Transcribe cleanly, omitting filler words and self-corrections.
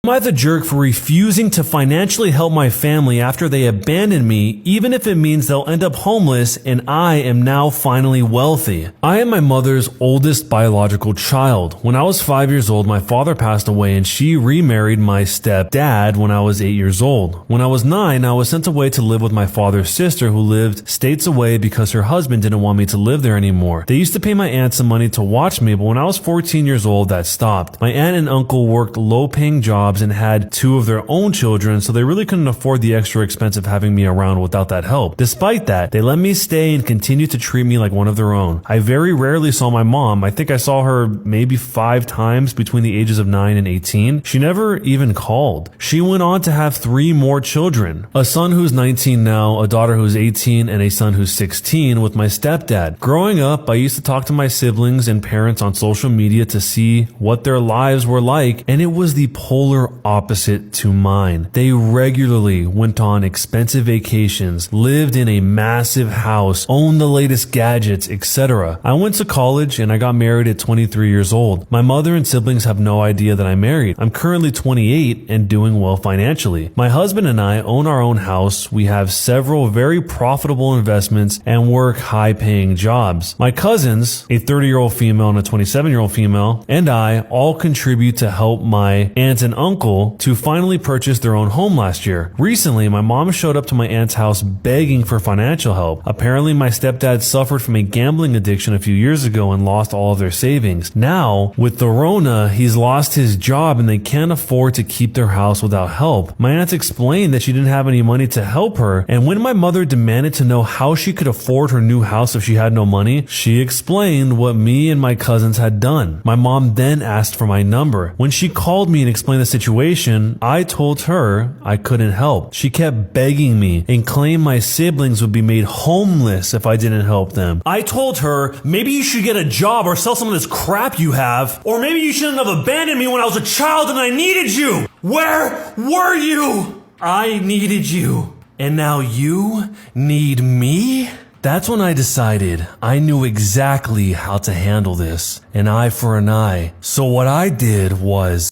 Am I the jerk for refusing to financially help my family after they abandoned me, even if it means they'll end up homeless and I am now finally wealthy? I am my mother's oldest biological child. When I was 5 years old, my father passed away and she remarried my stepdad when I was 8 years old. When I was 9, I was sent away to live with my father's sister who lived states away because her husband didn't want me to live there anymore. They used to pay my aunt some money to watch me, but when I was 14 years old, that stopped. My aunt and uncle worked low-paying jobs and had 2 of their own children, so they really couldn't afford the extra expense of having me around without that help. Despite that, they let me stay and continued to treat me like one of their own. I very rarely saw my mom. I think I saw her maybe 5 times between the ages of 9 and 18. She never even called. She went on to have 3 more children. A son who's 19 now, a daughter who's 18, and a son who's 16 with my stepdad. Growing up, I used to talk to my siblings and parents on social media to see what their lives were like, and it was the polar opposite to mine. They regularly went on expensive vacations, lived in a massive house, owned the latest gadgets, etc. I went to college and I got married at 23 years old. My mother and siblings have no idea that I'm married. I'm currently 28 and doing well financially. My husband and I own our own house. We have several very profitable investments and work high-paying jobs. My cousins, a 30-year-old female and a 27-year-old female, and I all contribute to help my aunt and uncle to finally purchase their own home last year. Recently, my mom showed up to my aunt's house begging for financial help. Apparently, my stepdad suffered from a gambling addiction a few years ago and lost all of their savings. Now, with the Rona, he's lost his job and they can't afford to keep their house without help. My aunt explained that she didn't have any money to help her, and when my mother demanded to know how she could afford her new house if she had no money, she explained what me and my cousins had done. My mom then asked for my number. When she called me and explained the situation, I told her I couldn't help. She kept begging me and claimed my siblings would be made homeless if I didn't help them. I told her, maybe you should get a job or sell some of this crap you have, or maybe you shouldn't have abandoned me when I was a child and I needed you. Where were you? I needed you. And now you need me? That's when I decided I knew exactly how to handle this, an eye for an eye. So what I did was